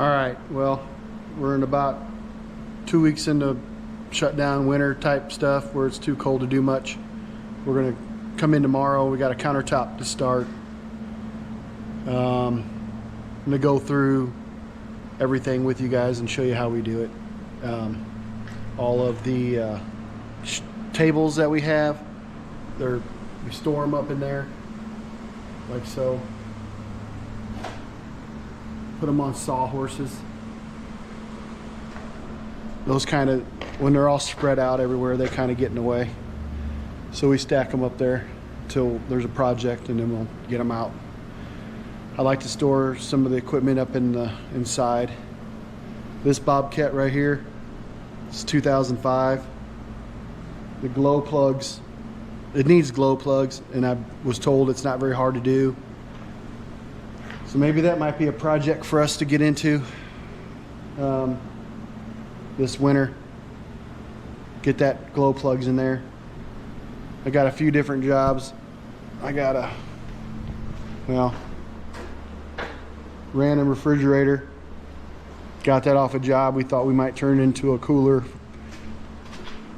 All right, well, we're in about 2 weeks into shutdown winter type stuff where it's too cold to do much. We're gonna come in tomorrow. We got a countertop to start. I'm gonna go through everything with you guys and show you how we do it. All of the tables that we have, we store them up in there like so. Put them on sawhorses. Those kind of, when they're all spread out everywhere, they kind of get in the way. So we stack them up there until there's a project, and then we'll get them out. I like to store some of the equipment up in the inside. This Bobcat right here, it's 2005. The glow plugs, it needs glow plugs, and I was told it's not very hard to do. So maybe that might be a project for us to get into this winter. Get that glow plugs in there. I got a few different jobs. I got a, well, ran a refrigerator. Got that off a job. We thought we might turn it into a cooler,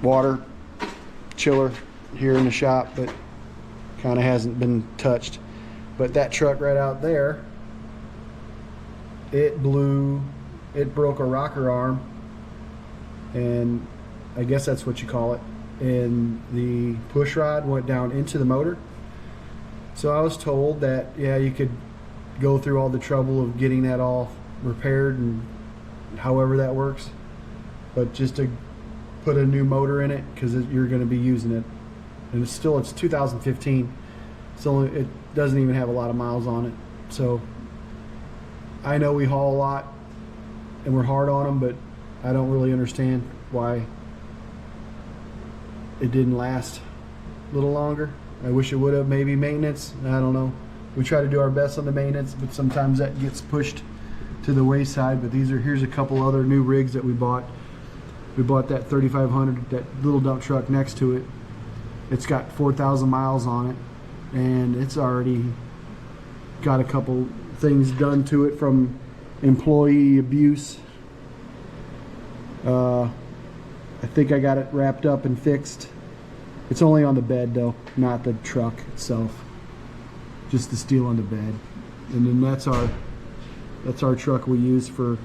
water chiller here in the shop, but kind of hasn't been touched. But that truck right out there, it broke a rocker arm, and I guess that's what you call it, and the push rod went down into the motor. So I was told that, yeah, you could go through all the trouble of getting that all repaired and however that works, but just to put a new motor in it, because you're going to be using it, and it's 2015, so it doesn't even have a lot of miles on it. So I know we haul a lot and we're hard on them, but I don't really understand why it didn't last a little longer. I wish it would have. Maybe maintenance, I don't know. We try to do our best on the maintenance, but sometimes that gets pushed to the wayside. But here's a couple other new rigs that we bought. We bought that 3500, that little dump truck next to it. It's got 4,000 miles on it, and it's already got a couple things done to it from employee abuse. I think I got it wrapped up and fixed. It's only on the bed though, not the truck itself. Just the steel on the bed. And then that's our truck we use for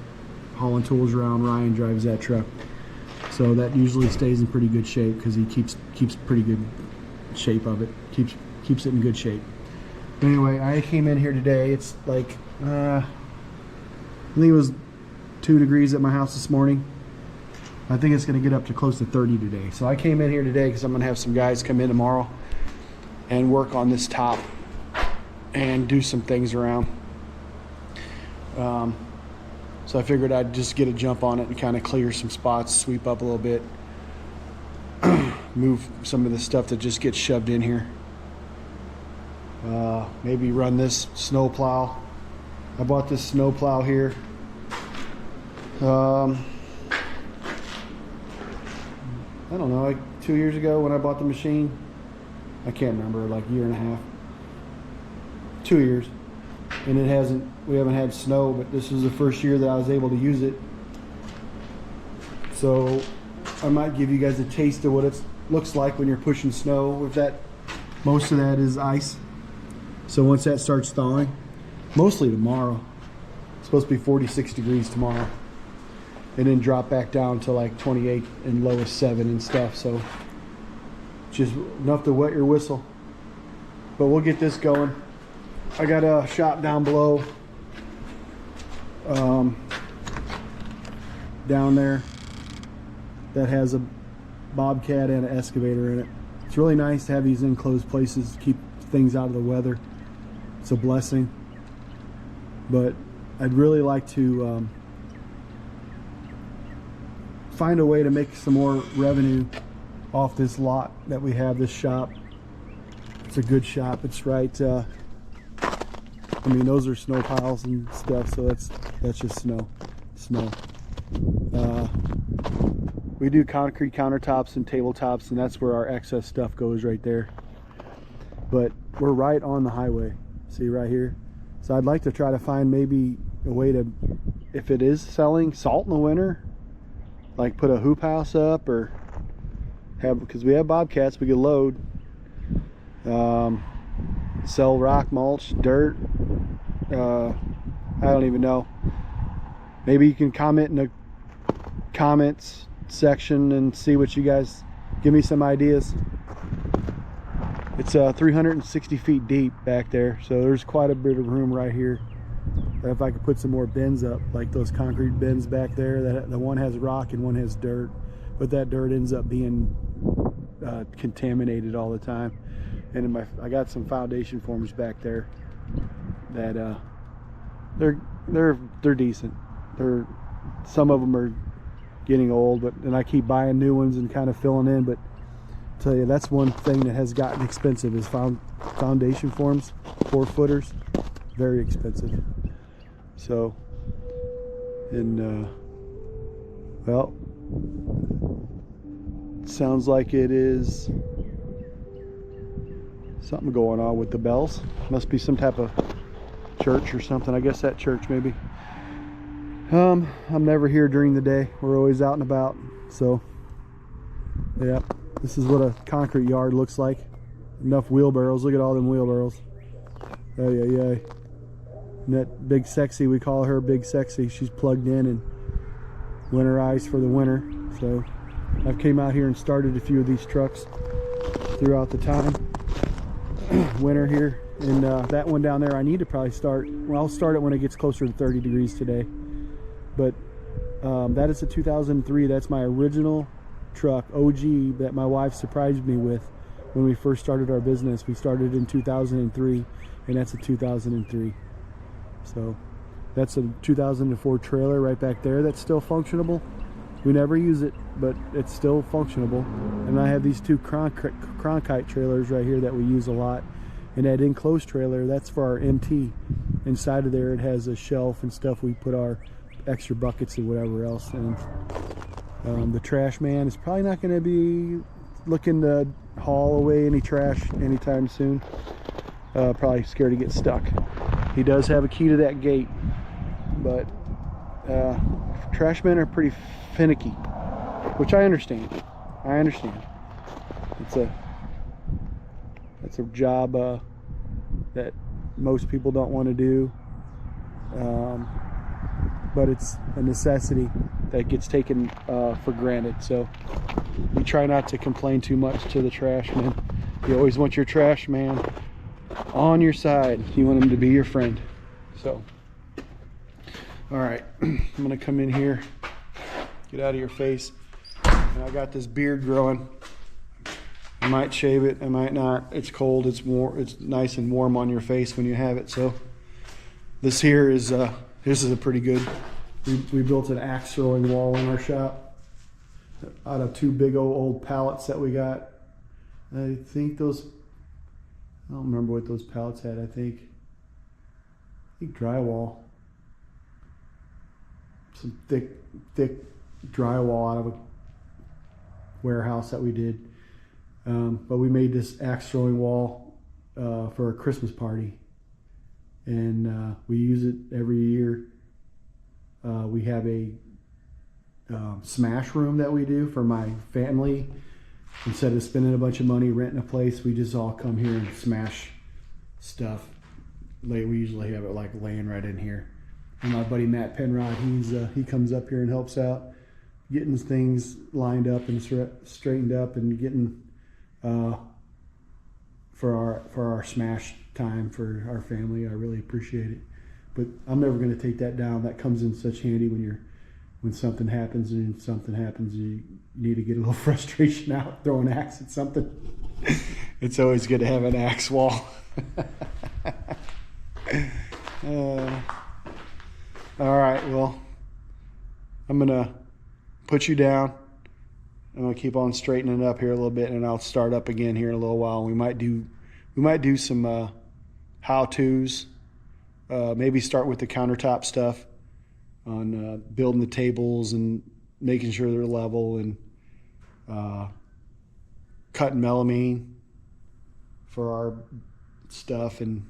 hauling tools around. Ryan drives that truck. So that usually stays in pretty good shape because he keeps pretty good shape of it. Keeps it in good shape. Anyway, I came in here today. It's like I think it was 2 degrees at my house this morning. I think it's going to get up to close to 30 today. So I came in here today because I'm going to have some guys come in tomorrow and work on this top and do some things around. So I figured I'd just get a jump on it and kind of clear some spots, sweep up a little bit, move some of the stuff that just gets shoved in here. Maybe run this snow plow. I bought this snow plow here. I don't know, like 2 years ago when I bought the machine. I can't remember, like a year and a half. 2 years. And we haven't had snow, but this is the first year that I was able to use it. So I might give you guys a taste of what it looks like when you're pushing snow. With that, most of that is ice. So once that starts thawing, mostly tomorrow, it's supposed to be 46 degrees tomorrow, and then drop back down to like 28 and lowest 7 and stuff. So just enough to wet your whistle. But we'll get this going. I got a shop down below, down there, that has a Bobcat and an excavator in it. It's really nice to have these enclosed places to keep things out of the weather. It's a blessing. But I'd really like to find a way to make some more revenue off this lot that we have, this shop. It's a good shop. It's right, I mean, those are snow piles and stuff, so that's just snow. We do concrete countertops and tabletops, and that's where our excess stuff goes right there. But we're right on the highway. See right here? So I'd like to try to find maybe a way to, if it is selling salt in the winter, like put a hoop house up, or have, because we have bobcats, we could load, sell rock mulch, dirt. I don't even know. Maybe you can comment in the comments section and see what you guys, give me some ideas. It's 360 feet deep back there, so there's quite a bit of room right here. If I could put some more bins up, like those concrete bins back there, that the one has rock and one has dirt, but that dirt ends up being contaminated all the time. And I got some foundation forms back there that they're decent. Some of them are getting old, and I keep buying new ones and kind of filling in. But I tell you, that's one thing that has gotten expensive is foundation forms, 4-footers, very expensive. So, and well, it sounds like it is something going on with the bells. Must be some type of church or something. I guess that church maybe. I'm never here during the day. We're always out and about. So yeah, this is what a concrete yard looks like. Enough wheelbarrows. Look at all them wheelbarrows. Oh yeah. And that Big Sexy, we call her Big Sexy. She's plugged in and winterized for the winter. So I've came out here and started a few of these trucks throughout the time. Winter here. And that one down there, I need to probably start. Well, I'll start it when it gets closer to 30 degrees today. But that is a 2003. That's my original truck, OG, that my wife surprised me with when we first started our business. We started in 2003, and that's a 2003. So that's a 2004 trailer right back there that's still functionable. We never use it, but it's still functionable. And I have these two Cronkite trailers right here that we use a lot. And that enclosed trailer, that's for our MT. Inside of there, it has a shelf and stuff. We put our extra buckets and whatever else. And the trash man is probably not going to be looking to haul away any trash anytime soon. Probably scared to get stuck. He does have a key to that gate, but trash men are pretty finicky, which I understand. It's a job that most people don't want to do, but it's a necessity that gets taken for granted. So you try not to complain too much to the trash man. You always want your trash man on your side. You want him to be your friend. So all right, I'm gonna come in here, get out of your face. And I got this beard growing. I might shave it, I might not. It's cold, it's nice and warm on your face when you have it. So this here is this is a pretty good, we built an axe throwing wall in our shop out of 2 big old pallets that we got. I think those, I don't remember what those pallets had. I think drywall, some thick drywall out of a warehouse that we did. But we made this axe throwing wall for a Christmas party, and we use it every year. We have a smash room that we do for my family. Instead of spending a bunch of money renting a place, we just all come here and smash stuff. We usually have it like laying right in here. And my buddy Matt Penrod, he comes up here and helps out, getting things lined up and straightened up, and getting for our smash time for our family. I really appreciate it. But I'm never going to take that down. That comes in such handy when something happens, you need to get a little frustration out, throw an axe at something. It's always good to have an axe wall. All right, well, I'm gonna put you down. I'm gonna keep on straightening it up here a little bit, and I'll start up again here in a little while. We might do some how-tos. Maybe start with the countertop stuff on building the tables and making sure they're level, and cutting melamine for our stuff. And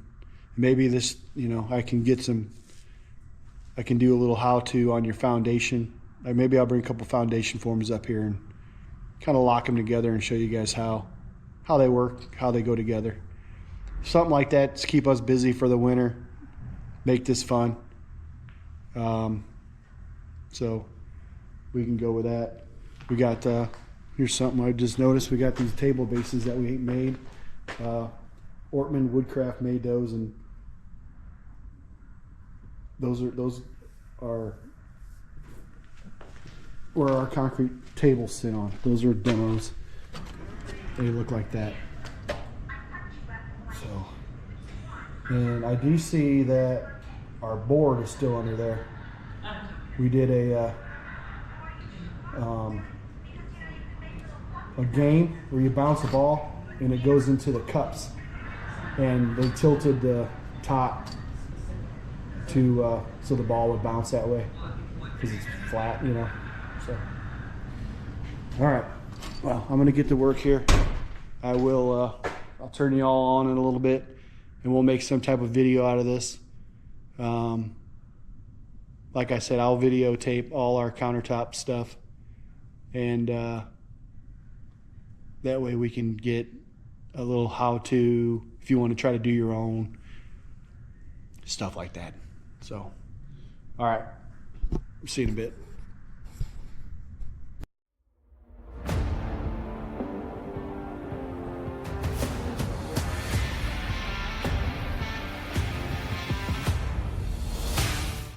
maybe this, I can get some I can do a little how-to on your foundation. Maybe I'll bring a couple foundation forms up here and kind of lock them together and show you guys how they work, how they go together. Something like that to keep us busy for the winter, make this fun. So we can go with that. We got, here's something I just noticed. We got these table bases that we made. Ortmann Woodcraft made those, and those are where our concrete tables sit on. Those are demos. They look like that. So, and I do see that our board is still under there. We did a game where you bounce a ball and it goes into the cups, and they tilted the top to so the ball would bounce that way because it's flat, you know. So, all right. Well, I'm gonna get to work here. I'll turn you all on in a little bit, and we'll make some type of video out of this. Like I said, I'll videotape all our countertop stuff, and that way we can get a little how-to if you want to try to do your own stuff like that. So, all right, see you in a bit.